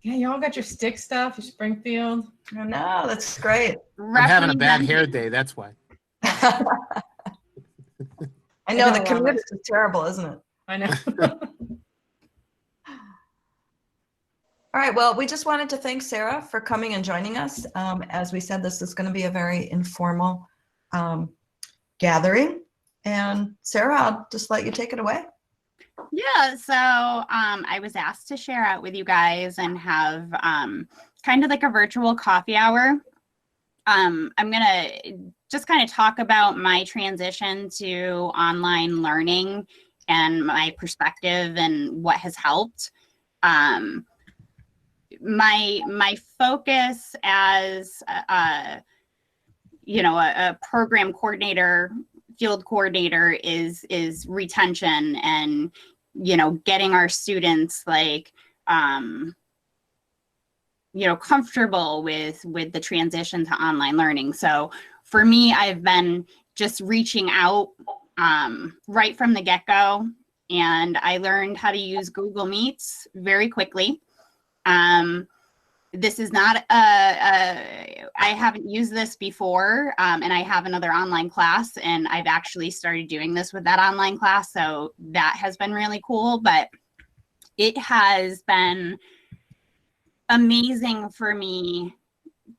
Yeah, you all got your stick stuff, your Springfield. I know, that's great. I'm having a bad hair day, that's why. I know the commute is terrible, isn't it? I know. All right, well, we just wanted to thank Sarah for coming and joining us. As we said, this is going to be a very informal gathering. And Sarah, I'll just let you take it away. Yeah, so I was asked to share out with you guys and have kind of like a virtual coffee hour. I'm going to just kind of talk about my transition to online learning and my perspective and what has helped. My focus as a program coordinator, field coordinator is retention and getting our students comfortable with the transition to online learning. So for me, I've been just reaching out right from the get-go, and I learned how to use Google Meets very quickly. This is not I haven't used this before, and I have another online class, and I've actually started doing this with that online class, so that has been really cool. But it has been amazing for me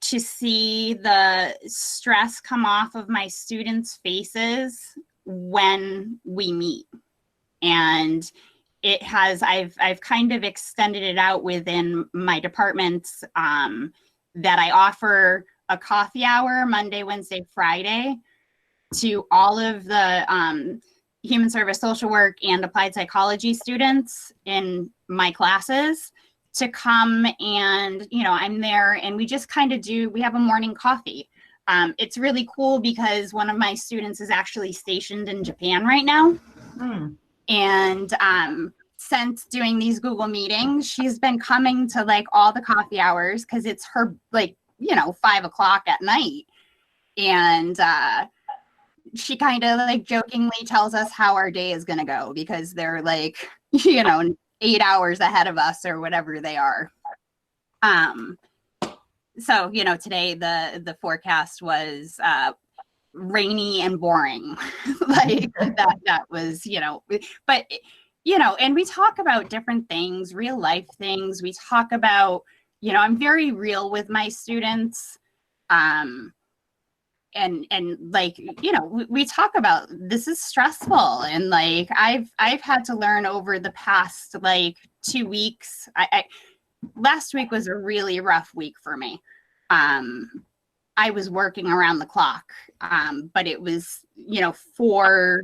to see the stress come off of my students' faces when we meet. And it has, I've kind of extended it out within my departments, that I offer a coffee hour Monday, Wednesday, Friday to all of the human service, social work, and applied psychology students in my classes to come, and I'm there, and we just kind of we have a morning coffee. It's really cool because one of my students is actually stationed in Japan right now. And since doing these Google meetings, she's been coming to all the coffee hours because it's her 5 o'clock at night. And she kind of jokingly tells us how our day is going to go because they're 8 hours ahead of us or whatever they are. So, today the forecast was rainy and boring. that was, but and we talk about different things, real life things. We talk about, I'm very real with my students. And we talk about this is stressful, and I've had to learn over the past 2 weeks. Last week was a really rough week for me. I was working around the clock, but it was for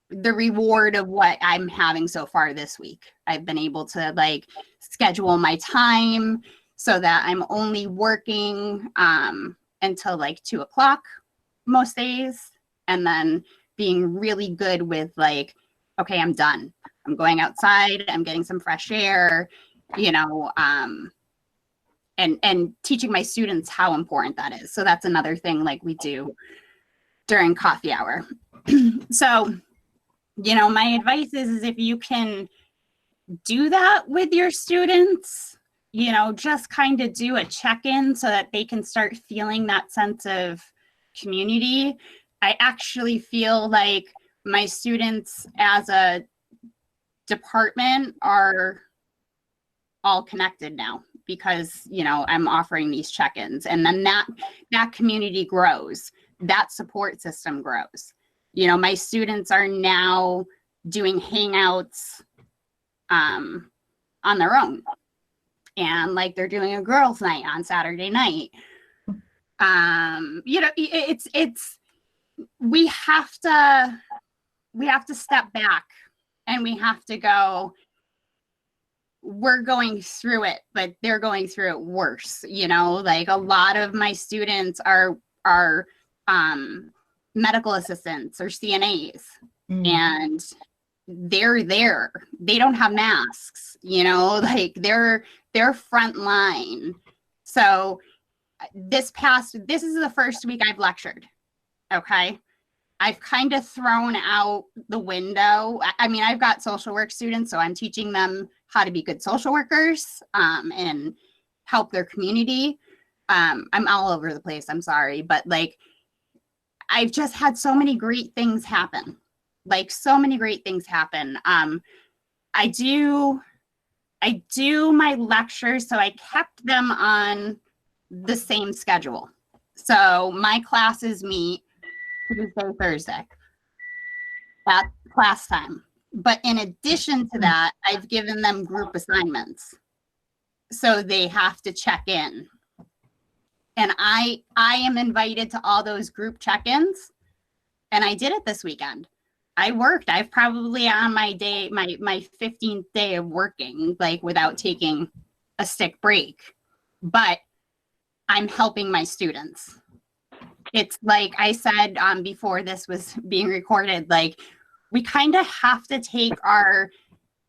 the reward of what I'm having so far this week. I've been able to schedule my time so that I'm only working until 2 o'clock most days, and then being really good with okay, I'm done. I'm going outside, I'm getting some fresh air, and teaching my students how important that is. So that's another thing we do during coffee hour. So, my advice is if you can do that with your students, just kind of do a check-in so that they can start feeling that sense of community. I actually feel like my students as a department are all connected now because, I'm offering these check-ins, and then that community grows, that support system grows. My students are now doing hangouts on their own, and they're doing a girls' night on Saturday night. It's we have to step back, and we have to go, we're going through it, but they're going through it worse. A lot of my students are medical assistants or CNAs, and they're there. They don't have masks, they're front line. So this is the first week I've lectured. Okay. I've kind of thrown out the window. I mean, I've got social work students, so I'm teaching them how to be good social workers, and help their community. I'm all over the place, I'm sorry, but like, I've just had so many great things happen. Like, so many great things happen. I do my lectures, so I kept them on the same schedule. So my classes meet Tuesday, Thursday at class time. But in addition to that, I've given them group assignments. So they have to check in. And I am invited to all those group check-ins. And I did it this weekend. I worked. I've probably on my day, my 15th day of working, like without taking a sick break. But I'm helping my students. It's like I said before this was being recorded, like we kind of have to take our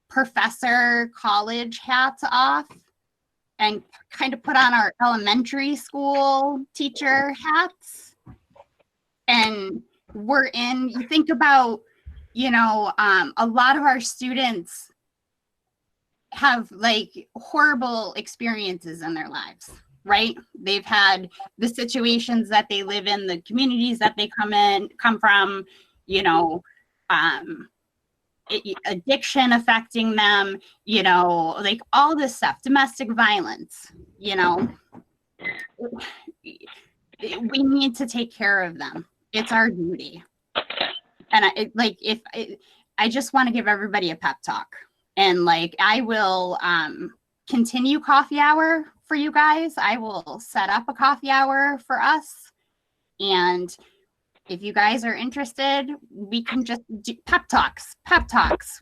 professor college hats off and kind of put on our elementary school teacher hats. And you think about, a lot of our students have like horrible experiences in their lives, right? They've had the situations that they live in, the communities that they come from, addiction affecting them, like all this stuff, domestic violence, we need to take care of them. It's our duty. And I just want to give everybody a pep talk, and like, I will continue coffee hour for you guys. I will set up a coffee hour for us. And if you guys are interested, we can just do pep talks,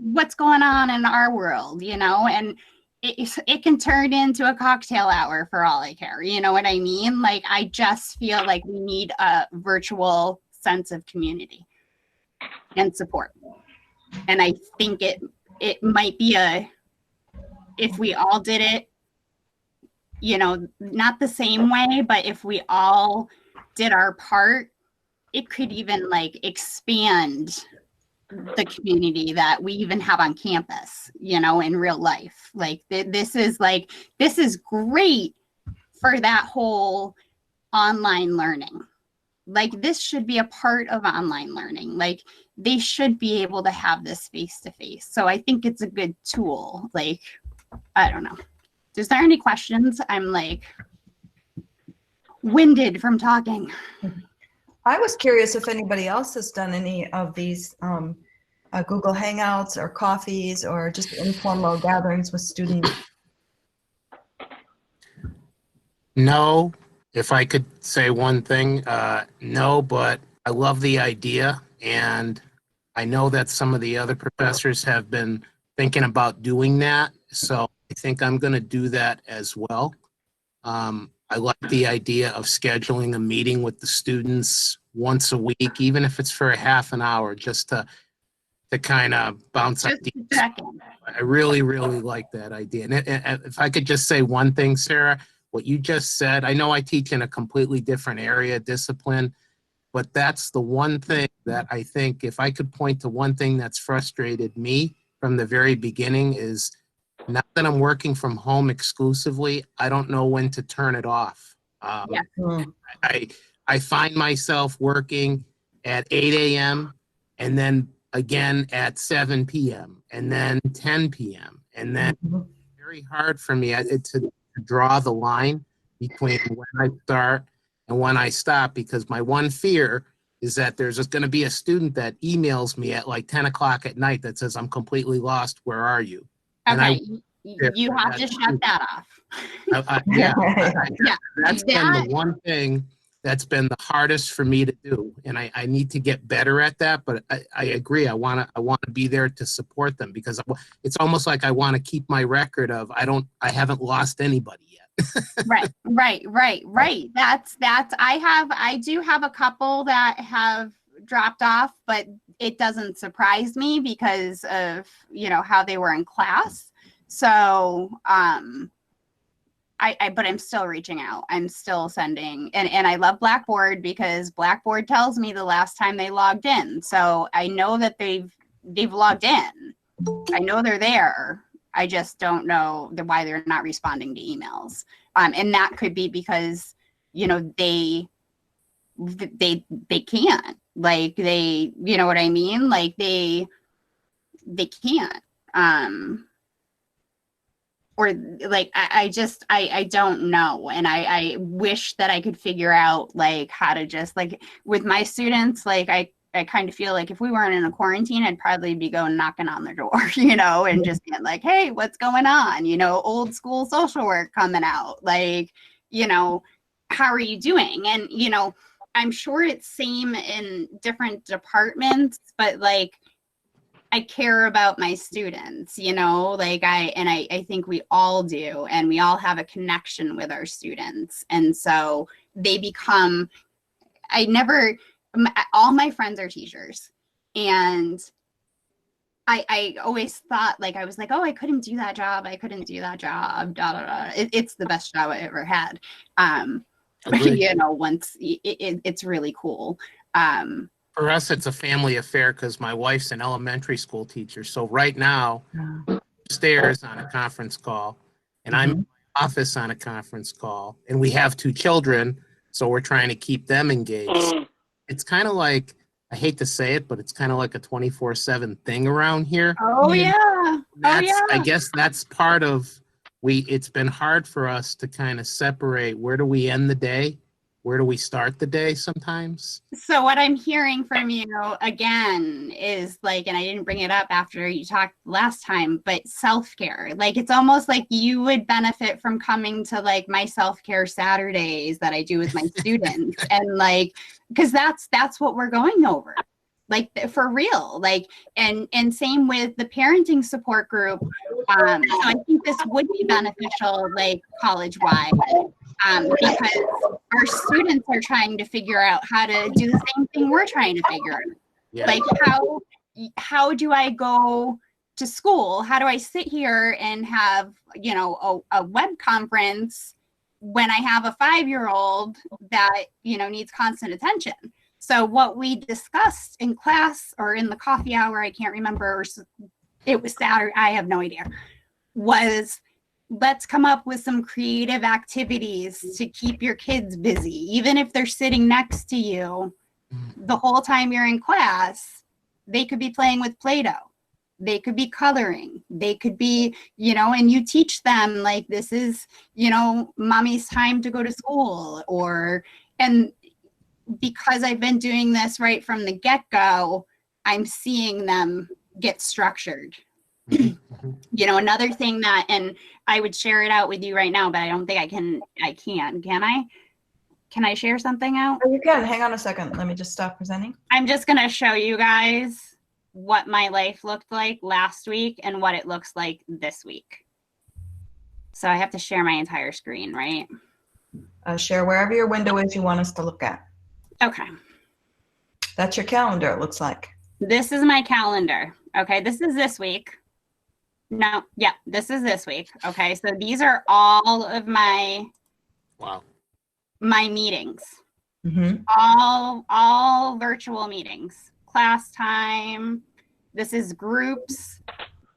what's going on in our world, and it can turn into a cocktail hour for all I care. You know what I mean? Like, I just feel like we need a virtual sense of community and support. And I think it might be if we all did it, not the same way, but if we all did our part, it could even like expand the community that we even have on campus, in real life. Like this is great for that whole online learning. Like, this should be a part of online learning. Like, they should be able to have this face to face. So I think it's a good tool. Like, I don't know. Is there any questions? I'm like winded from talking. I was curious if anybody else has done any of these Google Hangouts or coffees or just informal gatherings with students. No, if I could say one thing, no, but I love the idea. And I know that some of the other professors have been thinking about doing that. So I think I'm going to do that as well. I like the idea of scheduling a meeting with the students once a week, even if it's for a half an hour, just to kind of bounce ideas. I really, really like that idea. And if I could just say one thing, Sarah, what you just said, I know I teach in a completely different area, discipline, but that's the one thing that I think, if I could point to one thing that's frustrated me from the very beginning, is now that I'm working from home exclusively, I don't know when to turn it off. I find myself working at 8 a.m. and then again at 7 p.m. and then 10 p.m. And then very hard for me to draw the line between when I start and when I stop, because my one fear is that there's just going to be a student that emails me at like 10 o'clock at night that says, I'm completely lost. Where are you? Okay, you have to shut that off. That's been the one thing that's been the hardest for me to do, and I need to get better at that. But I agree. I want to be there to support them, because it's almost like I want to keep my record of I haven't lost anybody yet. Right. I do have a couple that have dropped off, but it doesn't surprise me because of how they were in class. So but I'm still reaching out. I'm still sending, and I love Blackboard because Blackboard tells me the last time they logged in. So I know that they've logged in. I know they're there. I just don't know why they're not responding to emails. And that could be because, you know, they can't, like, they, you know what I mean? Like they can't, or like, I don't know. And I wish that I could figure out like how to just, like, with my students, like I kind of feel like if we weren't in a quarantine, I'd probably be going knocking on their door, you know, and just being like, hey, what's going on? You know, old school social work coming out, like, you know, how are you doing? And, you know, I'm sure it's same in different departments, but like, I care about my students, you know, like I think we all do, and we all have a connection with our students. And so they become, all my friends are teachers, and I always thought, like, I was like, oh, I couldn't do that job. It's the best job I ever had. You know, once it's really cool. For us, it's a family affair because my wife's an elementary school teacher. So right now, upstairs on a conference call, and I'm in my office on a conference call, and we have 2 children, so we're trying to keep them engaged. It's kind of like, I hate to say it, but it's kind of like a 24/7 thing around here. Oh yeah. I guess that's part of, it's been hard for us to kind of separate, where do we end the day? Where do we start the day sometimes? So what I'm hearing from you again is like, and I didn't bring it up after you talked last time, but self-care. Like, it's almost like you would benefit from coming to like my self-care Saturdays that I do with my students. And like, because that's what we're going over, like, for real. Like, and same with the parenting support group. So I think this would be beneficial, like, college-wide. Because our students are trying to figure out how to do the same thing we're trying to figure out. Yeah. Like, how do I go to school? How do I sit here and have, you know, a web conference when I have a 5-year-old that, you know, needs constant attention? So what we discussed in class or in the coffee hour, I can't remember, it was Saturday, I have no idea, was, let's come up with some creative activities to keep your kids busy, even if they're sitting next to you the whole time you're in class. They could be playing with Play-Doh. They could be coloring. They could be, you know, and you teach them, like, this is, you know, mommy's time to go to school. And because I've been doing this right from the get-go, I'm seeing them get structured. You know, another thing that, and I would share it out with you right now, but I don't think I can, can I? Can I share something out? Oh, you can. Hang on a second. Let me just stop presenting. I'm just going to show you guys what my life looked like last week and what it looks like this week. So I have to share my entire screen, right? Share wherever your window is you want us to look at. Okay. That's your calendar, it looks like. This is my calendar. Okay, this is this week. No, yeah, this is this week. Okay, so these are all of my my meetings. All virtual meetings. Class time. This is groups.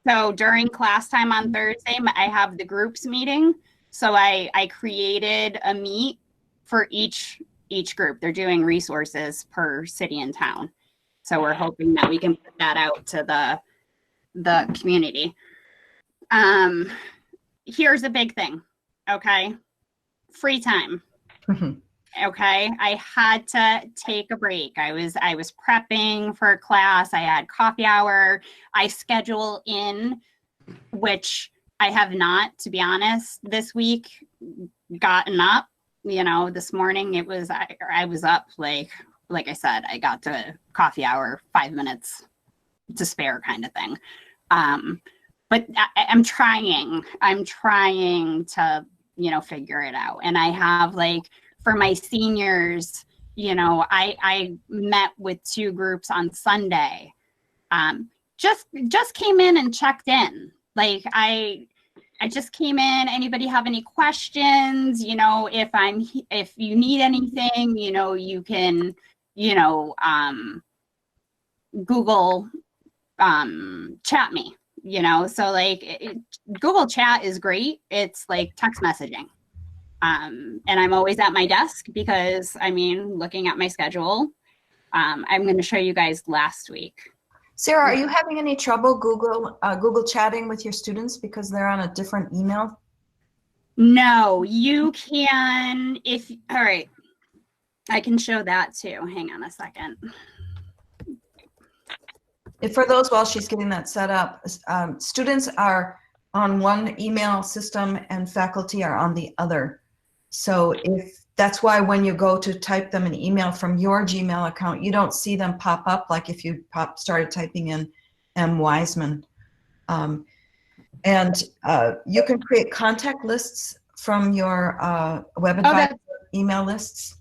So during class time on Thursday, I have the groups meeting. So I created a meet for each group. They're doing resources per city and town. So we're hoping that we can put that out to the community. Here's a big thing, okay? Free time. Okay, I had to take a break. I was prepping for class. I had coffee hour. I schedule in, which I have not, to be honest, this week gotten up. You know, this morning it was, I was up, like I said, I got to coffee hour, 5 minutes to spare kind of thing. But I'm trying to, you know, figure it out. And I have, like, for my seniors, you know, I met with 2 groups on Sunday. Just came in and checked in. Like, I just came in. Anybody have any questions? You know, if you need anything, you know, you can, you know, Google chat me. you know, so like Google Chat is great. It's like text messaging. And I'm always at my desk because, I mean, looking at my schedule, I'm going to show you guys last week. Sarah, are you having any trouble Google chatting with your students because they're on a different email? No, you can, all right, I can show that too. Hang on a second. For those, while she's getting that set up, students are on one email system and faculty are on the other. So that's why when you go to type them an email from your Gmail account, you don't see them pop up like if you started typing in M. Wiseman. And you can create contact lists from your web advisor email lists.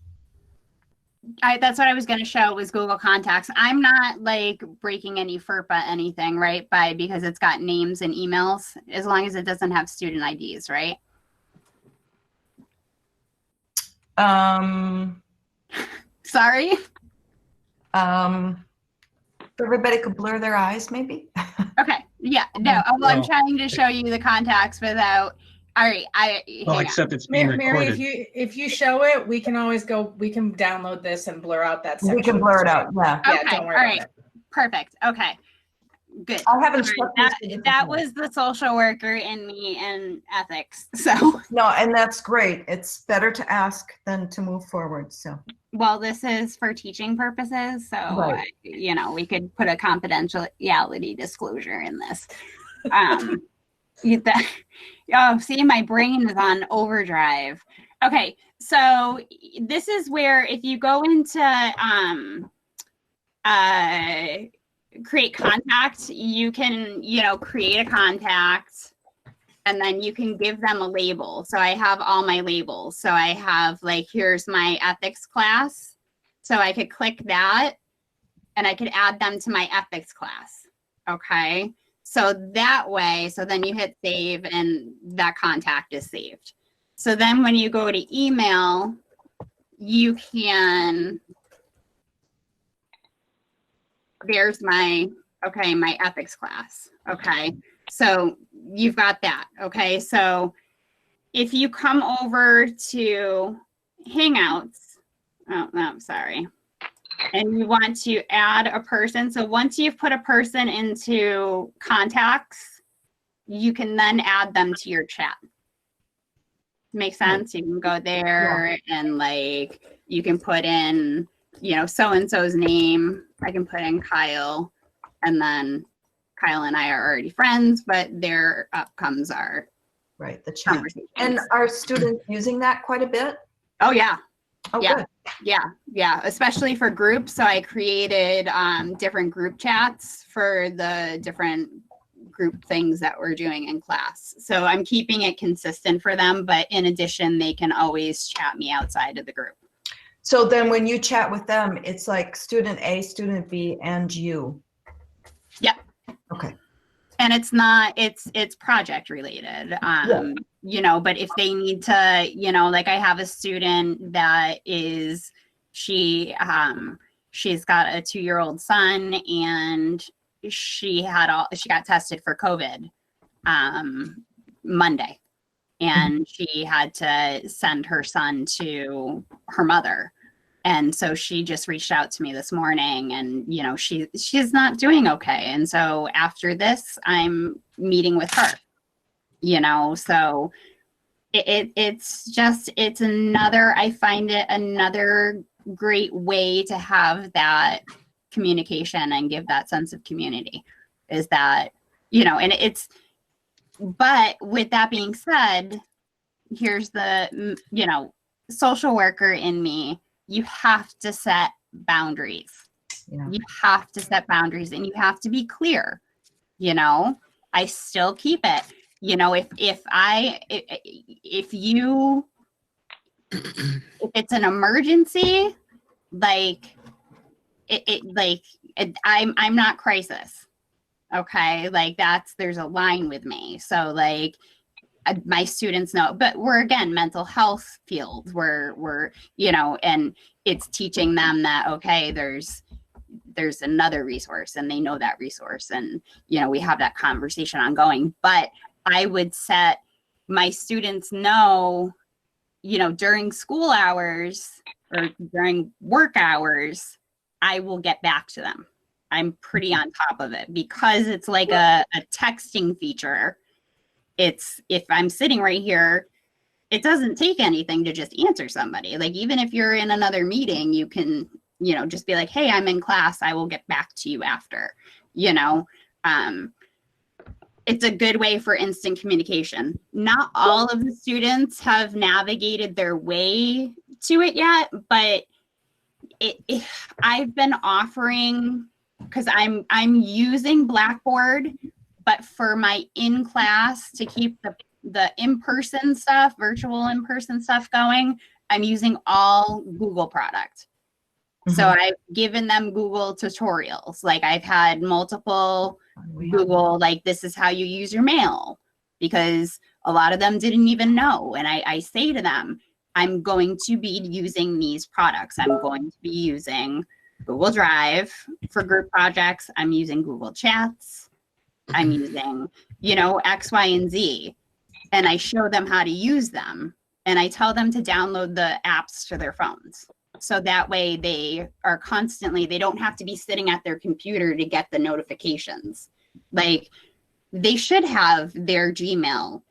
That's what I was going to show was Google Contacts. I'm not like breaking any FERPA anything, right? Because it's got names and emails, as long as it doesn't have student IDs, right? Sorry. Everybody could blur their eyes, maybe. Okay. Yeah. No. Well, I'm trying to show you the contacts without. All right. Well, except it's being Mary, recorded. if you show it, we can always we can download this and blur out that section. We can blur it out. Yeah. Yeah, Okay. don't worry All about right. it. Perfect. Okay. Good. I haven't. That was the social worker in me and ethics. So. No, and that's great. It's better to ask than to move forward. So. Well, this is for teaching purposes, so Right. you know, we could put a confidentiality disclosure in this. See, my brain is on overdrive. Okay, so this is where if you go into create contact, you can, you know, create a contact and then you can give them a label. So I have all my labels. So I have like, here's my ethics class. So I could click that and I could add them to my ethics class. Okay. So that way, so then you hit save and that contact is saved. So then when you go to email, you can, there's my ethics class. Okay. So you've got that. Okay. So if you come over to Hangouts, oh, no, sorry. And you want to add a person. So once you've put a person into contacts, you can then add them to your chat. Make sense? You can go there and like, you can put in, you know, so-and-so's name. I can put in Kyle, and then Kyle and I are already friends, but their outcomes are right, the chat. conversations. And are students using that quite a bit? Oh yeah. Oh, Yeah. good. Yeah, especially for groups. So I created different group chats for the different group things that we're doing in class. So I'm keeping it consistent for them, but in addition, they can always chat me outside of the group. So then when you chat with them, it's like student A, student B, and you. Yep. Okay. And it's not, it's project related, you know, but if they need to, you know, like I have a student that is, she's got a 2-year-old son and she got tested for COVID Monday, and she had to send her son to her mother. And so she just reached out to me this morning, and, you know, she's not doing okay. And so after this, I'm meeting with her, you know, so it's another, I find it another great way to have that communication and give that sense of community, is that, you know, and but with that being said, here's the, you know, social worker in me. You have to set boundaries. Yeah. You have to set boundaries, and you have to be clear. You know, I still keep it. You know, if it's an emergency, I'm not crisis. Okay, like there's a line with me. So like, my students know, but we're, again, mental health field. We're, you know, and it's teaching them that, okay, there's there's another resource and they know that resource, and you know, we have that conversation ongoing. But I would set my students know, you know, during school hours or during work hours, I will get back to them. I'm pretty on top of it because it's like a texting feature. It's, if I'm sitting right here, it doesn't take anything to just answer somebody. Like, even if you're in another meeting, you can, you know, just be like, hey, I'm in class, I will get back to you after, you know. It's a good way for instant communication. Not all of the students have navigated their way to it yet, but I've been offering, because I'm using Blackboard, but for my in-class, to keep the in-person stuff, virtual in-person stuff going, I'm using all Google product. So I've given them Google tutorials. Like, I've had multiple Google, like, this is how you use your mail, because a lot of them didn't even know. And I say to them, I'm going to be using these products. I'm going to be using Google Drive for group projects. I'm using Google Chats. I'm using, you know, X, Y, and Z. And I show them how to use them. And I tell them to download the apps to their phones. So that way they are constantly, they don't have to be sitting at their computer to get the notifications. Like, they should have their Gmail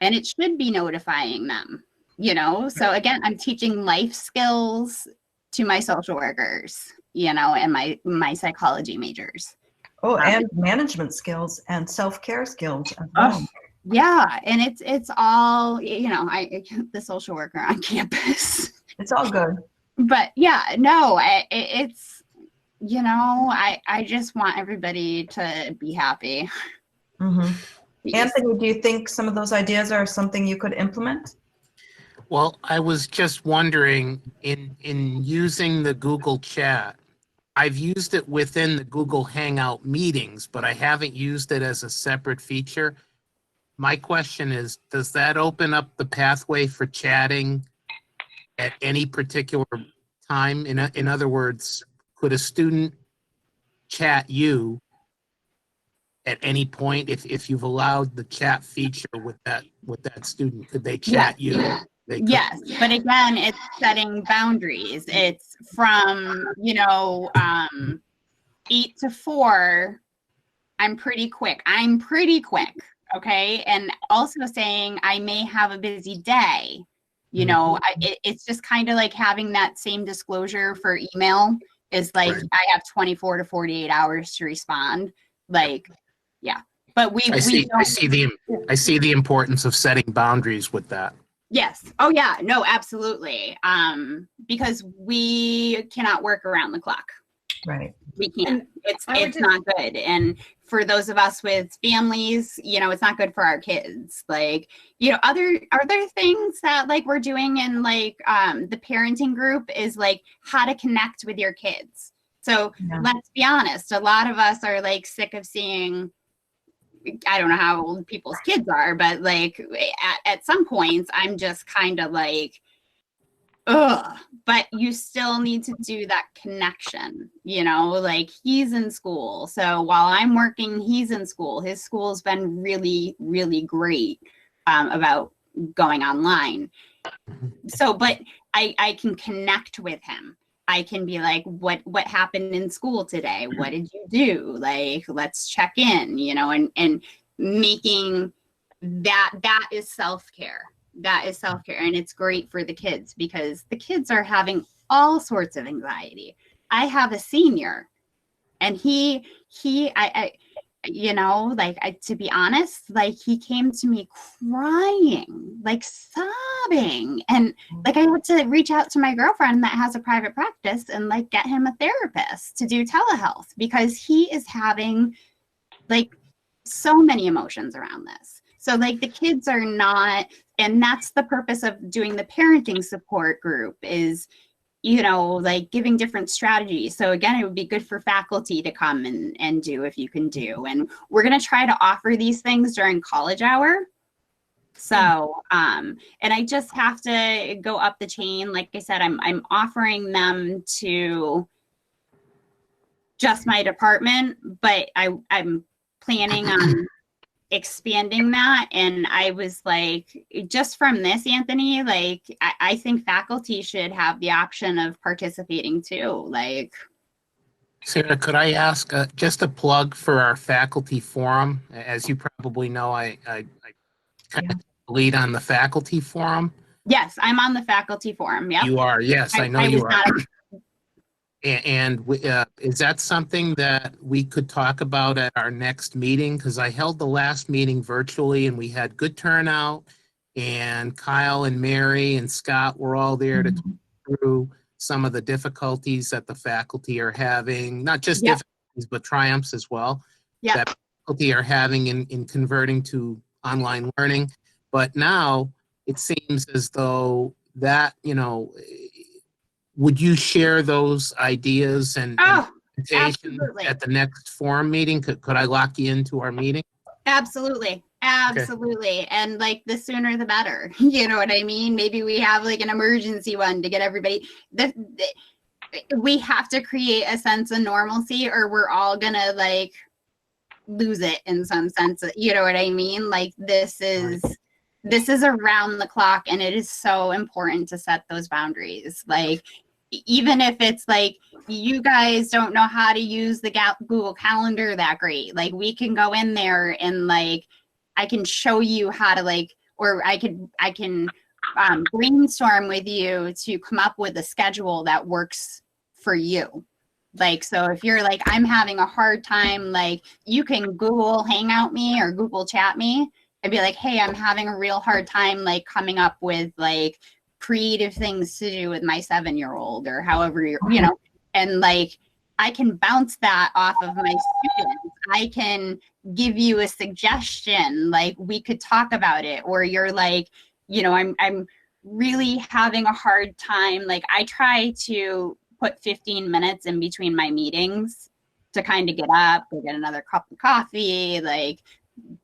and it should be notifying them, you know? So again, I'm teaching life skills to my social workers, you know, and my psychology majors. Oh, and management skills and self-care skills as well. Yeah, and it's all, you know, the social worker on campus. It's all good. But yeah, no, it's, you know, I just want everybody to be happy. Anthony, do you think some of those ideas are something you could implement? Well, I was just wondering, in using the Google Chat, I've used it within the Google Hangout meetings, but I haven't used it as a separate feature. My question is, does that open up the pathway for chatting at any particular time? In other words, could a student chat you at any point if you've allowed the chat feature with that student? Could they chat you? Yes, but again, it's setting boundaries. It's from, you know, 8 to 4. I'm pretty quick. Okay. And also saying I may have a busy day. You know, it's just kind of like having that same disclosure for email is like, right. I have 24 to 48 hours to respond. Like, yeah, but I see the importance of setting boundaries with that. Yes. Oh yeah, no, absolutely. Because we cannot work around the clock. Right. We can't. It's not good. And for those of us with families, you know, it's not good for our kids. Like, you know, are there things that like we're doing in like the parenting group is like how to connect with your kids. So let's be honest, a lot of us are like sick of seeing, I don't know how old people's kids are, but like at some points I'm just kind of like, ugh, but you still need to do that connection, you know, like he's in school. So while I'm working, he's in school. His school's been really, really great about going online. So, but I can connect with him. I can be like, what happened in school today? What did you do? Like, let's check in, you know, and making that is self-care. That is self-care. And it's great for the kids because the kids are having all sorts of anxiety. I have a senior and he you know, like to be honest, like he came to me crying, like sobbing. And like I had to reach out to my girlfriend that has a private practice and like get him a therapist to do telehealth because he is having like so many emotions around this. So like the kids are not, and that's the purpose of doing the parenting support group is, you know, like giving different strategies. So again, it would be good for faculty to come and do if you can do. And we're going to try to offer these things during college hour. So, and I just have to go up the chain. Like I said, I'm offering them to just my department, but I'm planning on expanding that. And I was like, just from this, Anthony, like, I think faculty should have the option of participating too. Like, Sarah, could I ask just a plug for our faculty forum? As you probably know, I kind of lead on the faculty forum. yes, I'm on the faculty forum. Yep. You are, yes, I know you was are. not And is that something that we could talk about at our next meeting? Because I held the last meeting virtually and we had good turnout. And Kyle and Mary and Scott were all there to talk through some of the difficulties that the faculty are having, not just Yep. difficulties, but triumphs as well. Yep. That faculty are having in converting to online learning. But now it seems as though that, would you share those ideas and presentations absolutely. at the next forum meeting? Could I lock you into our meeting? Absolutely. Absolutely. And like the sooner the better. You know what I mean? Maybe we have like an emergency one to get everybody. We have to create a sense of normalcy or we're all gonna like lose it in some sense. You know what I mean? Like this is around the clock and it is so important to set those boundaries. Like even if it's like you guys don't know how to use the Google Calendar that great, like we can go in there and like I can show you how to like, or I can brainstorm with you to come up with a schedule that works for you. Like, so if you're like, I'm having a hard time, like you can Google Hangout me or Google Chat me and be like, hey, I'm having a real hard time like coming up with like creative things to do with my 7-year-old or however you're, and like I can bounce that off of my students. I can give you a suggestion, like we could talk about it, or you're like, I'm really having a hard time. Like I try to put 15 minutes in between my meetings to kind of get up, go get another cup of coffee, like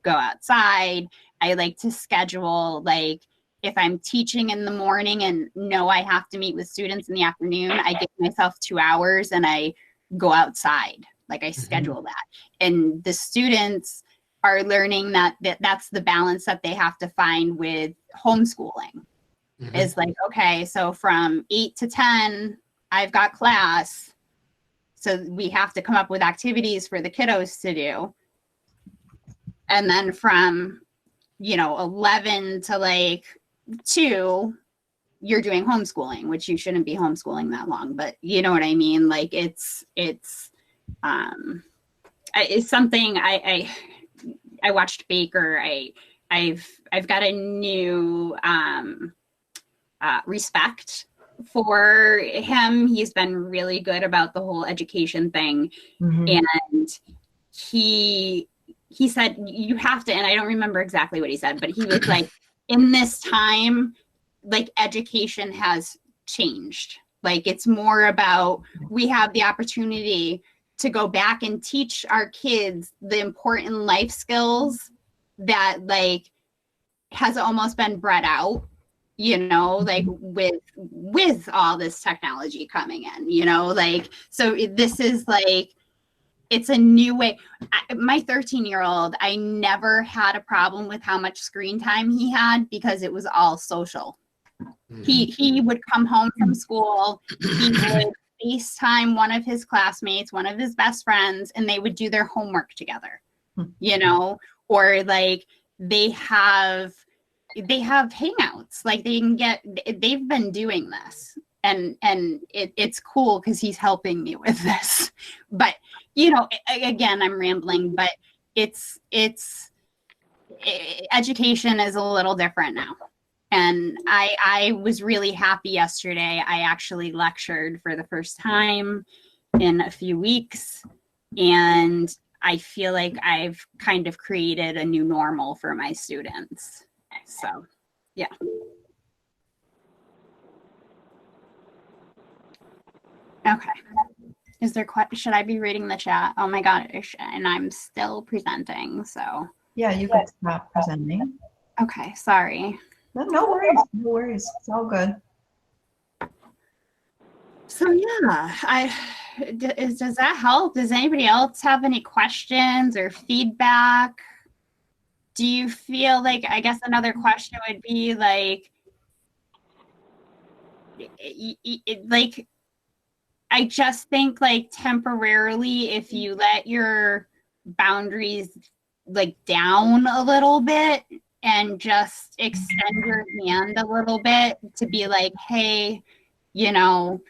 go outside. I like to schedule, like if I'm teaching in the morning and know I have to meet with students in the afternoon, I give myself 2 hours and I go outside. Like I schedule that. And the students are learning that's the balance that they have to find with homeschooling. Is like, okay, so from 8 to 10, I've got class. So we have to come up with activities for the kiddos to do. And then from, 11 to like 2, you're doing homeschooling, which you shouldn't be homeschooling that long, but you know what I mean? Like it's something I watched Baker. I've got a new respect for him. He's been really good about the whole education thing. And he said, you have to, and I don't remember exactly what he said, but he was like, in this time, like education has changed. Like it's more about, we have the opportunity to go back and teach our kids the important life skills that like has almost been bred out, like with all this technology coming in, like, so this is like, it's a new way. My 13-year-old, I never had a problem with how much screen time he had because it was all social. He would come home from school, he would FaceTime one of his classmates, one of his best friends, and they would do their homework together, or like they have hangouts, like they've been doing this. And it's cool because he's helping me with this. But, again, I'm rambling, but education is a little different now. And I was really happy yesterday. I actually lectured for the first time in a few weeks. And I feel like I've kind of created a new normal for my students. So, yeah. Okay. Is there should I be reading the chat? Oh my gosh, and I'm still presenting, so. Yeah, you can stop presenting. Okay, sorry. No worries, no worries. It's all good. So yeah, does that help? Does anybody else have any questions or feedback? Do you feel like, I guess another question would be like, like, I just think like temporarily, if you let your boundaries like down a little bit and just extend your hand a little bit to be like, hey, you know,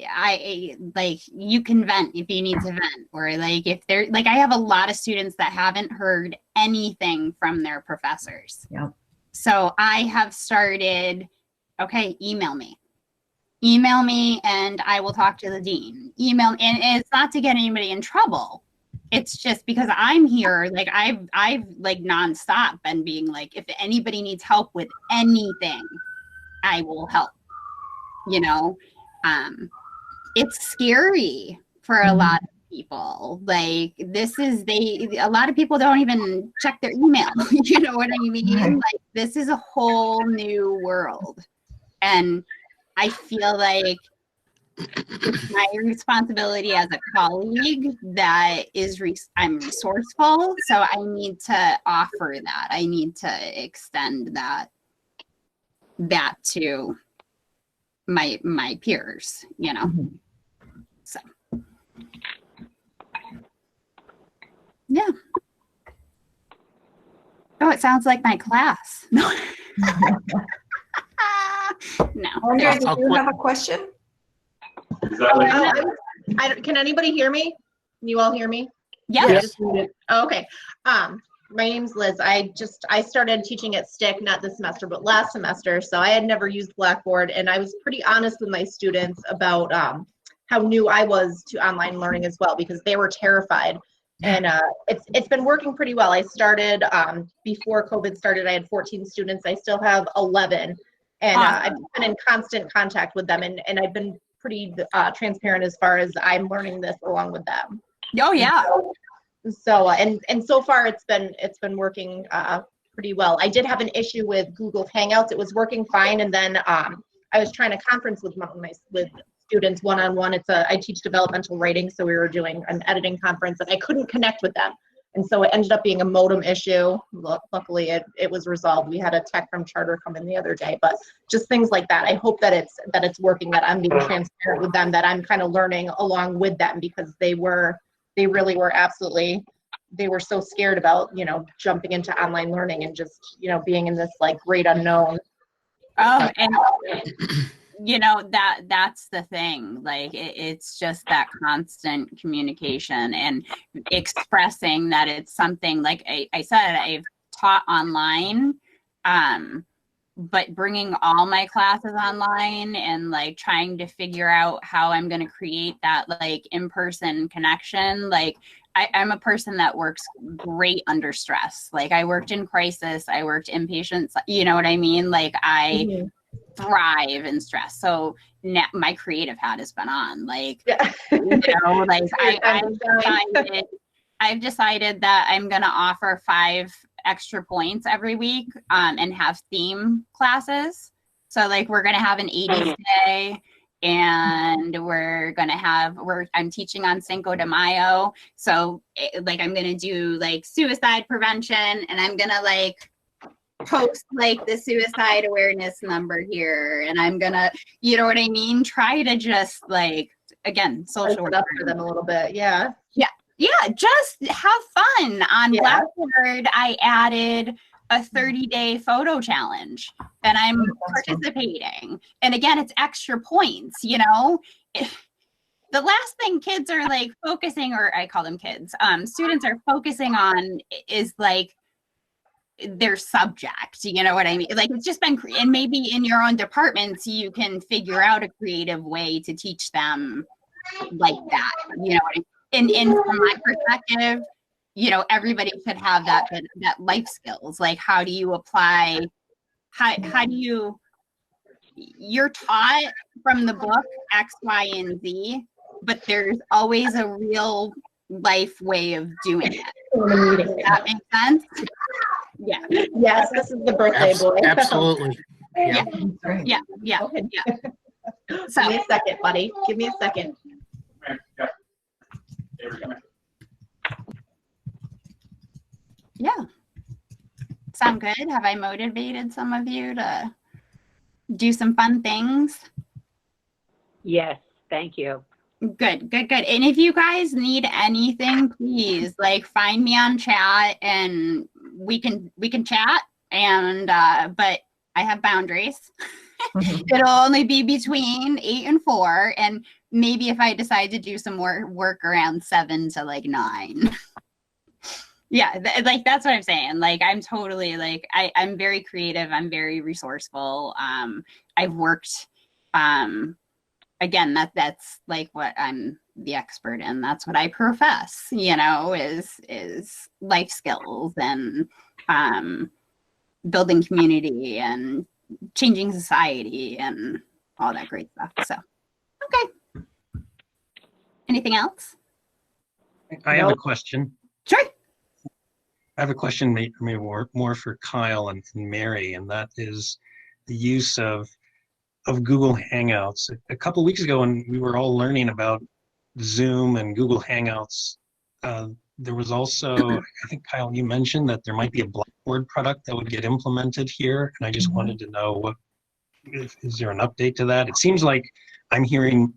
I like, you can vent if you need to vent, or like if they're like, I have a lot of students that haven't heard anything from their professors. Yep. So I have started, okay, email me and I will talk to the dean. Email, and it's not to get anybody in trouble. It's just because I'm here, like I've like nonstop been being like, if anybody needs help with anything, I will help, you know. It's scary for a lot of people. Like this is, a lot of people don't even check their email. You know what I mean? Like this is a whole new world. And I feel like it's my responsibility as a colleague that is, I'm resourceful. So I need to offer that. I need to extend that to my peers, you know. So yeah. Oh, it sounds like my class. No. No. Andrea, do you have a question? Can anybody hear me? Can you all hear me? Yeah. Yes. Oh, okay. My name's Liz. I started teaching at STIC, not this semester, but last semester. So I had never used Blackboard, and I was pretty honest with my students about how new I was to online learning as well, because they were terrified. And it's been working pretty well. I started before COVID started. I had 14 students. I still have 11, and I've been in constant contact with them, and I've been pretty transparent as far as I'm learning this along with them. Oh yeah. So and so far it's been working pretty well. I did have an issue with Google Hangouts. It was working fine, and then I was trying to conference with students one-on-one. I teach developmental writing, so we were doing an editing conference, and I couldn't connect with them, and so it ended up being a modem issue. Luckily, it was resolved. We had a tech from Charter come in the other day, but just things like that. I hope that it's working. That I'm being transparent with them. That I'm kind of learning along with them, because they really were absolutely. They were so scared about, you know, jumping into online learning and just, you know, being in this like great unknown. Oh, and you know, that's the thing. Like it's just that constant communication and expressing that it's something, like I said, I've taught online, but bringing all my classes online and like trying to figure out how I'm going to create that like in-person connection. Like I'm a person that works great under stress. Like I worked in crisis, I worked inpatient, you know what I mean? Like I thrive in stress. So now my creative hat has been on, like, you know, like I've decided that I'm going to offer 5 extra points every week and have theme classes. So like we're going to have an 80s day, and I'm teaching on Cinco de Mayo. So like I'm going to do like suicide prevention, and I'm going to like post like the suicide awareness number here, and I'm going to, you know what I mean? Try to just like, again, social work for them a little bit. Yeah. Yeah, just have fun. On Blackboard, I added a 30-day photo challenge, and I'm participating. And again, it's extra points, you know? The last thing kids are like focusing, or I call them kids, students are focusing on is like their subject, you know what I mean? Like it's just been, and maybe in your own departments, you can figure out a creative way to teach them like that, you know what I mean? And from my perspective, you know, everybody should have that life skills. Like, how do you apply? How do you? You're taught from the book X, Y, and Z, but there's always a real life way of doing it. Does that make sense? Yeah. Yes, this is the birthday boy. Absolutely. Yeah. So, Give me a second, buddy. Give me a second. sound good? Have I motivated some of you to do some fun things? Yes, thank you. Good. And if you guys need anything, please like find me on chat and we can chat. And but I have boundaries. It'll only be between 8 and 4, and maybe if I decide to do some more work around 7 to like 9. Yeah, like that's what I'm saying. Like I'm totally like I'm very creative. I'm very resourceful. I've worked. Again, that's like what I'm the expert in. That's what I profess. You know, is life skills and building community and changing society and all that great stuff. So, okay. Anything else? I have a question. Sure. I have a question maybe more for Kyle and Mary, and that is the use of Google Hangouts. A couple of weeks ago when we were all learning about Zoom and Google Hangouts, there was also, I think Kyle, you mentioned that there might be a Blackboard product that would get implemented here, and I just wanted to know is there an update to that? It seems like I'm hearing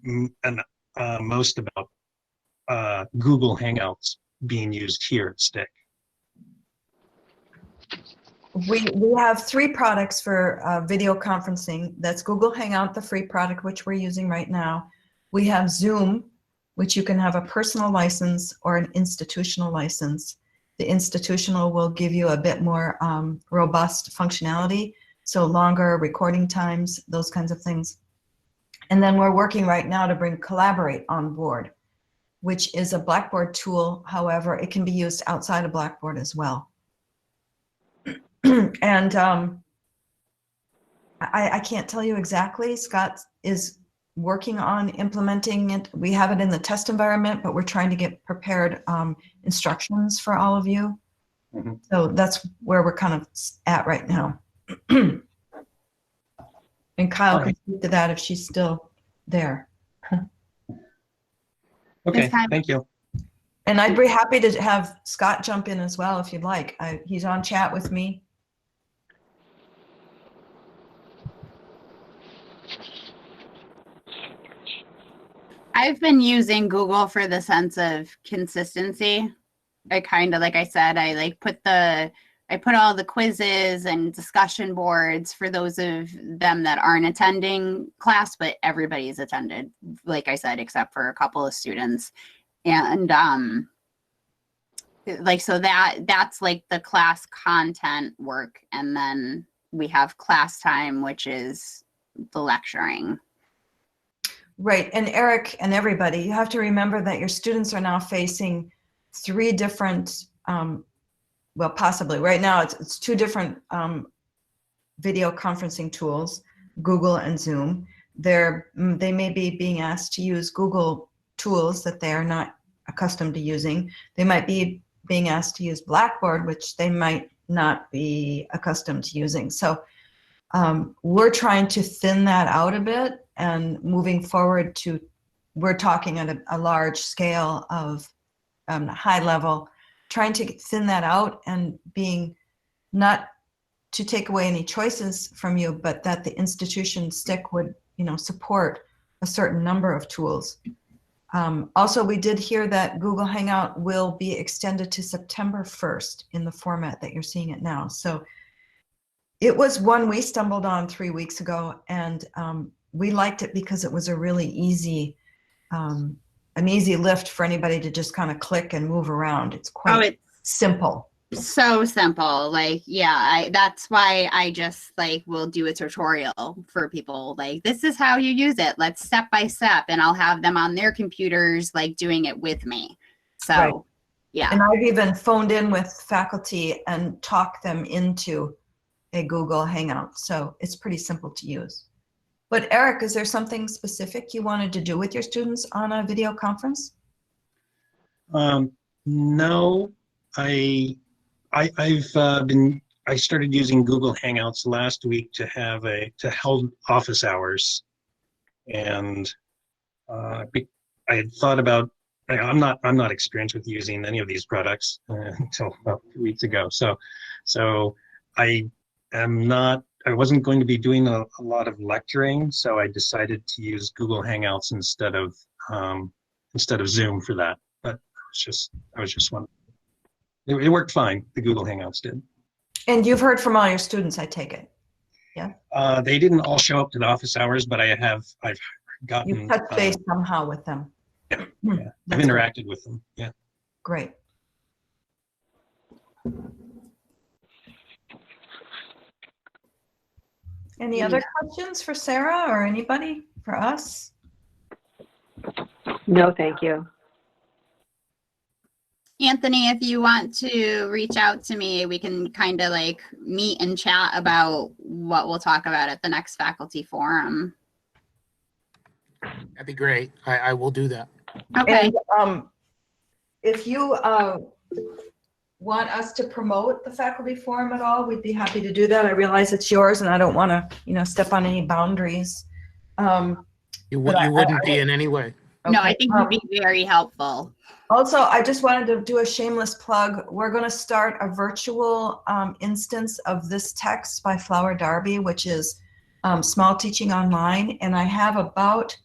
most about Google Hangouts being used here at STIC. We have 3 products for video conferencing. That's Google Hangout, the free product, which we're using right now. We have Zoom, which you can have a personal license or an institutional license. The institutional will give you a bit more robust functionality, so longer recording times, those kinds of things. And then we're working right now to bring Collaborate on board, which is a Blackboard tool. However, it can be used outside of Blackboard as well. And I can't tell you exactly. Scott is working on implementing it. We have it in the test environment, but we're trying to get prepared instructions for all of you. So that's where we're kind of at right now. And Kyle can speak to that if she's still there. Okay, thank you. And I'd be happy to have Scott jump in as well if you'd like. He's on chat with me. I've been using Google for the sense of consistency. I kind of, like I said, I put all the quizzes and discussion boards for those of them that aren't attending class, but everybody's attended, like I said, except for a couple of students. And like, so that's like the class content work. And then we have class time, which is the lecturing. Right. And Eric and everybody, you have to remember that your students are now facing 3 different, well, possibly right now it's 2 different video conferencing tools, Google and Zoom. They may be being asked to use Google tools that they are not accustomed to using. They might be being asked to use Blackboard, which they might not be accustomed to using. So we're trying to thin that out a bit, and moving forward we're talking at a large scale of high level, trying to thin that out and being not to take away any choices from you, but that the institution STIC would, support a certain number of tools. Also, we did hear that Google Hangout will be extended to September 1st in the format that you're seeing it now. So it was one we stumbled on 3 weeks ago, and we liked it because it was a really easy, an easy lift for anybody to just kind of click and move around. It's quite simple. So simple. Like, yeah, that's why I just will do a tutorial for people. Like, this is how you use it. Let's step by step, and I'll have them on their computers, doing it with me. So, right. Yeah. And I've even phoned in with faculty and talked them into a Google Hangout. So it's pretty simple to use. But Eric, is there something specific you wanted to do with your students on a video conference? No, I started using Google Hangouts last week to hold office hours, and I had thought about. I'm not experienced with using any of these products until about 2 weeks ago. So I wasn't going to be doing a lot of lecturing, so I decided to use Google Hangouts instead of Zoom for that. But I was just wondering. It worked fine. The Google Hangouts did. And you've heard from all your students, I take it. They didn't all show up to the office hours, but I've gotten. You've touched base somehow with them. Yeah, Hmm, I've that's interacted with them. Yeah. great. Any other questions for Sarah or anybody for us? No, thank you. Anthony, if you want to reach out to me, we can kind of like meet and chat about what we'll talk about at the next faculty forum. That'd be great. I will do that. Okay. And if you want us to promote the faculty forum at all, we'd be happy to do that. I realize it's yours and I don't want to, step on any boundaries. You But I- wouldn't be in any way. No, Okay, I think it'd be very helpful. Also, I just wanted to do a shameless plug. We're going to start a virtual instance of this text by Flower Darby, which is Small Teaching Online. And I have about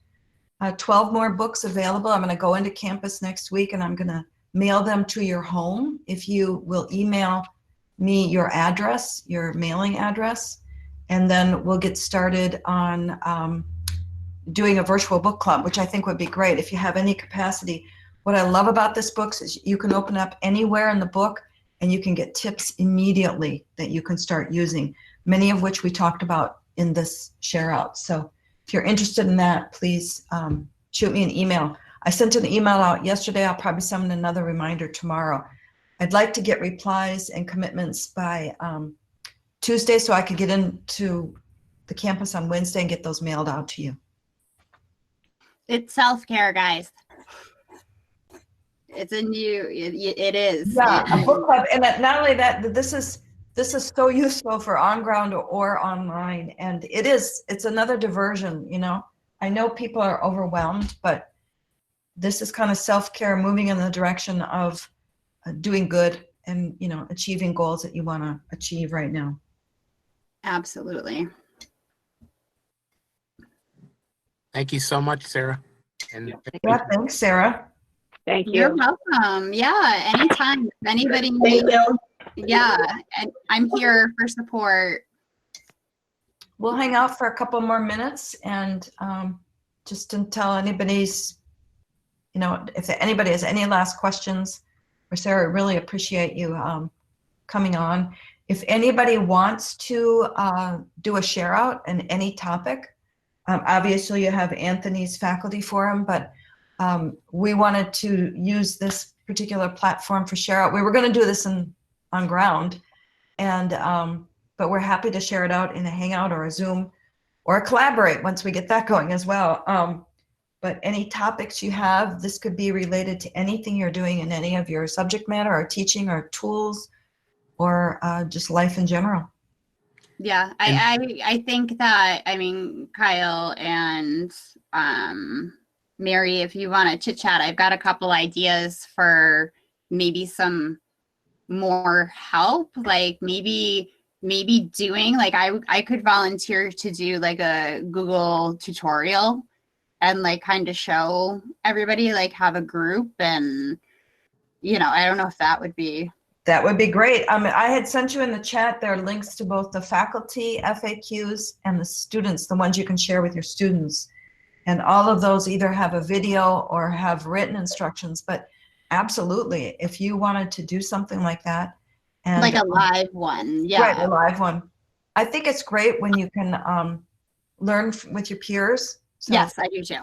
12 more books available. I'm going to go into campus next week and I'm going to mail them to your home. If you will email me your address, your mailing address, and then we'll get started on doing a virtual book club, which I think would be great if you have any capacity. What I love about this book is you can open up anywhere in the book and you can get tips immediately that you can start using, many of which we talked about in this share out. So if you're interested in that, please shoot me an email. I sent an email out yesterday. I'll probably send another reminder tomorrow. I'd like to get replies and commitments by Tuesday so I could get into the campus on Wednesday and get those mailed out to you. It's self-care, guys. It's in you. It is. Yeah, a book club, and not only that, this is so useful for on ground or online, and it's another diversion. I know people are overwhelmed, but this is kind of self-care, moving in the direction of doing good and achieving goals that you want to achieve right now. Absolutely. Thank you so much, Sarah. And Yeah, thanks, Sarah. Thank you. You're welcome. Yeah, anytime. If anybody Thank needs, you. yeah, and I'm here for support. We'll hang out for a couple more minutes and just until anybody's, if anybody has any last questions for Sarah, I really appreciate you coming on. If anybody wants to do a share out in any topic, obviously you have Anthony's faculty forum, but we wanted to use this particular platform for share out. We were going to do this on ground, and but we're happy to share it out in a Hangout or a Zoom or collaborate once we get that going as well. But any topics you have, this could be related to anything you're doing in any of your subject matter or teaching or tools or just life in general. Yeah, I think that, Kyle and Mary, if you want to chit chat, I've got a couple ideas for maybe some more help, like maybe doing, like I could volunteer to do like a Google tutorial and like kind of show everybody, like have a group, and I don't know if that would be. That would be great. I had sent you in the chat, there are links to both the faculty FAQs and the students, the ones you can share with your students. And all of those either have a video or have written instructions, but absolutely, if you wanted to do something like that. And Like a live one, yeah. Right, a live one. I think it's great when you can learn with your peers. So Yes, I do too.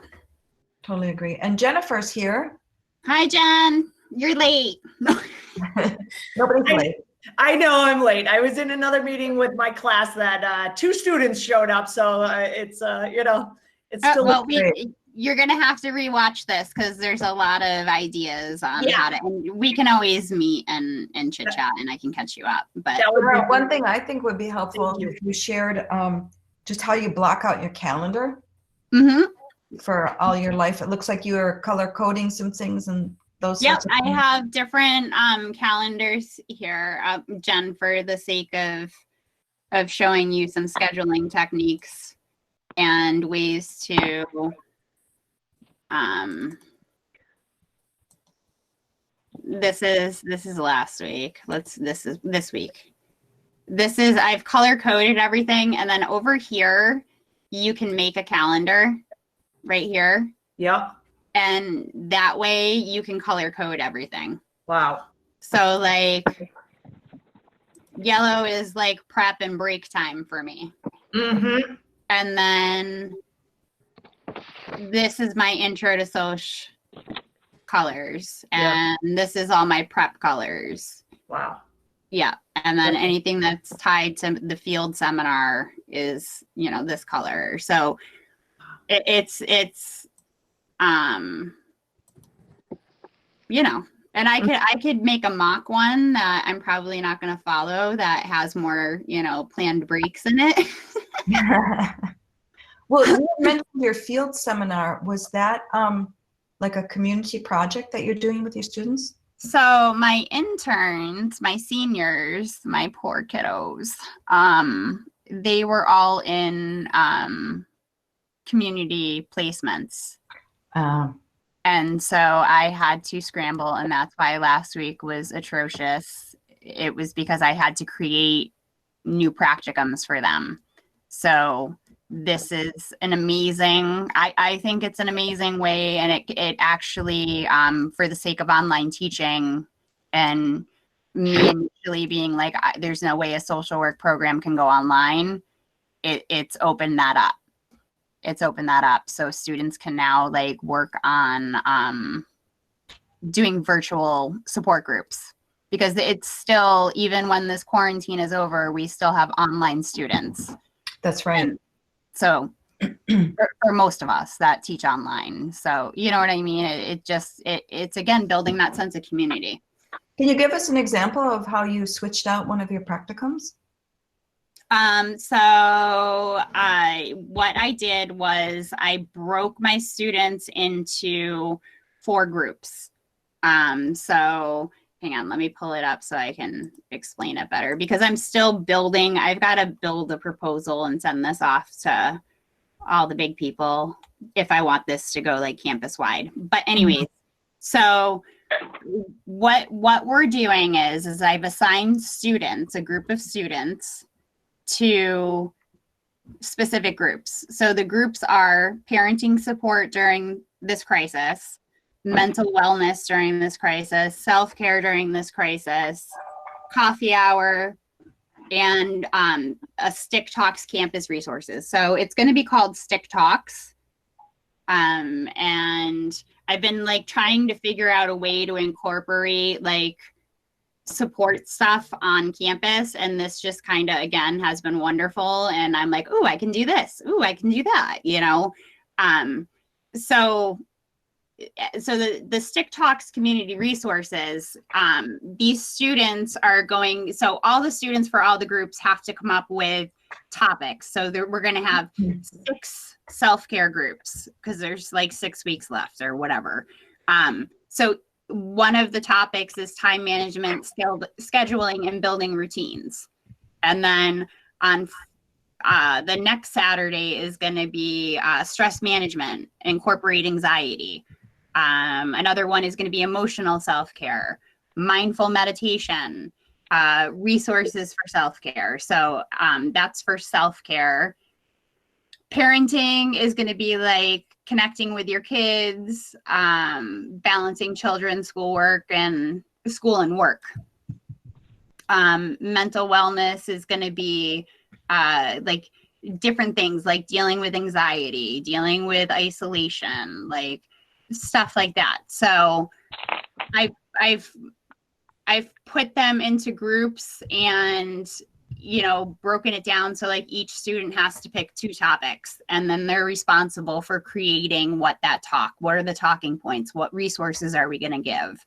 totally agree. And Jennifer's here. Hi, Jen. You're late. Nobody's late. I know I'm late. I was in another meeting with my class that 2 students showed up. So it's still. Well, you're going to have to rewatch this because there's a lot of ideas on how to, and we can always meet and chit chat and I can catch you up. But That would be One thing I think would be helpful Thank you. if you shared just how you block out your calendar Mhm. for all your life. It looks like you are color coding some things and those Yep, sorts of I things. have different calendars here, Jen, for the sake of of showing you some scheduling techniques and ways to this is last week. This is this week. I've color coded everything, and then over here you can make a calendar right here. Yep. And that way you can color code everything. Wow. So like yellow is like prep and break time for me. Mm-hmm. And then this is my intro to Soch colors. And this is all my prep colors. Wow. Yeah. And then anything that's tied to the field seminar is, you know, this color. So it's you know, and I could make a mock one that I'm probably not going to follow that has more, you know, planned breaks in it. Well, you mentioned your field seminar. Was that like a community project that you're doing with your students? So my interns, my seniors, my poor kiddos, they were all in community placements. And so I had to scramble, and that's why last week was atrocious. It was because I had to create new practicums for them. So this is an amazing, I think it's an amazing way, and it actually, for the sake of online teaching and me initially being like, there's no way a social work program can go online, it's opened that up. It's opened that up so students can now like work on doing virtual support groups, because it's still, even when this quarantine is over, we still have online students. That's right. And so for most of us that teach online. So, you know what I mean? It's again, building that sense of community. Can you give us an example of how you switched out one of your practicums? What I did was I broke my students into 4 groups. So hang on, let me pull it up so I can explain it better, because I'm still building. I've got to build a proposal and send this off to all the big people if I want this to go like campus wide. But anyways, so what we're doing is I've assigned students, a group of students, to specific groups. So the groups are parenting support during this crisis, mental wellness during this crisis, self-care during this crisis, coffee hour, and a Stick Talks campus resources. So it's going to be called Stick Talks. And I've been like trying to figure out a way to incorporate like support stuff on campus, and this just kind of again has been wonderful, and I'm like, oh, I can do this, oh, I can do that, you know. So the Stick Talks community resources, these students are going, so all the students for all the groups have to come up with topics. So we're going to have 6 self-care groups because there's like 6 weeks left or whatever. So one of the topics is time management, scheduling, and building routines. And then on the next Saturday is going to be stress management, incorporate anxiety. Another one is going to be emotional self-care, mindful meditation, resources for self-care. So that's for self-care. Parenting is going to be like connecting with your kids, balancing children's schoolwork and school and work. Mental wellness is going to be like different things like dealing with anxiety, dealing with isolation, like stuff like that. So I've put them into groups and, you know, broken it down so like each student has to pick 2 topics, and then they're responsible for creating what are the talking points, what resources are we going to give,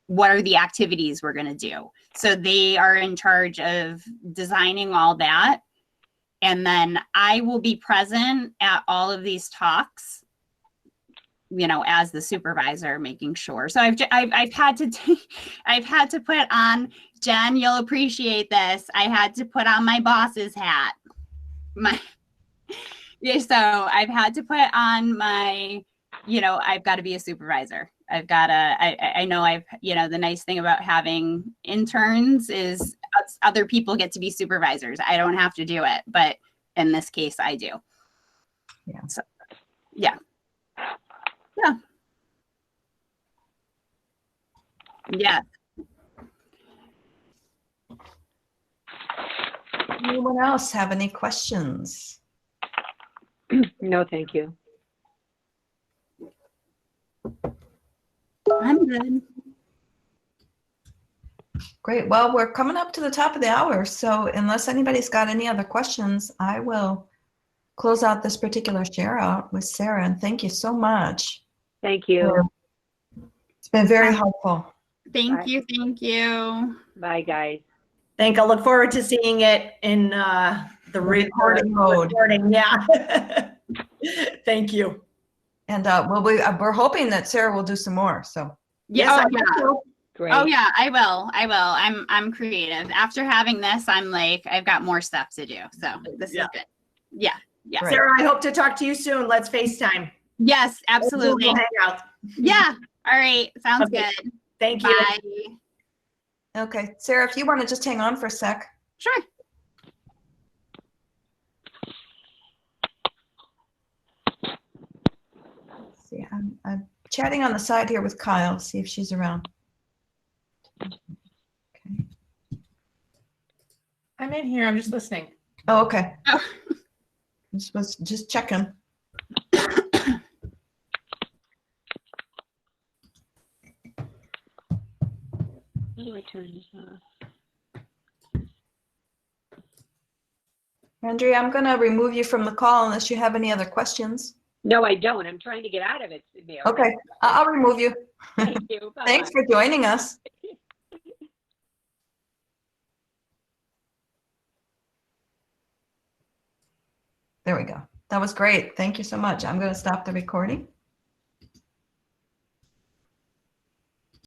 what are the activities we're going to do. So they are in charge of designing all that, and then I will be present at all of these talks, you know, as the supervisor, making sure. So I've had to put on Jen, you'll appreciate this. I had to put on my boss's hat. Yeah, so I've had to put on my, I've got to be a supervisor. I know the nice thing about having interns is other people get to be supervisors. I don't have to do it, but in this case I do. Yeah. So, yeah. Yeah. Yeah. Anyone else have any questions? No, thank you. I'm good. Great. Well, we're coming up to the top of the hour, so unless anybody's got any other questions, I will close out this particular share out with Sarah, and thank you so much. Thank you. It's been very helpful. Thank you. Thank you. Bye, guys. I look forward to seeing it in the recording mode. Recording, yeah. Thank you. And we're hoping that Sarah will do some more. So Yes, Oh, I yeah. will. Great. Oh yeah, I will. I'm creative. After having this, I'm like, I've got more stuff to do. So this is good. Yeah. Yeah. Right. Sarah, I hope to talk to you soon. Let's FaceTime. Yes, absolutely. We'll hang out. Yeah. All right. Sounds Okay. good. Thank you. Bye. okay, Sarah, if you want to just hang on for a sec. Sure. Let's see, I'm chatting on the side here with Kyle. See if she's around. Okay. I'm in here. I'm just listening. Oh, okay. Oh. Was just checking. How do I turn this off? Andrea, I'm going to remove you from the call unless you have any other questions. No, I don't. I'm trying to get out of it, Mary. Okay, I'll remove you. Thank you. Bye-bye. Thanks for joining us. There we go. That was great. Thank you so much. I'm going to stop the recording.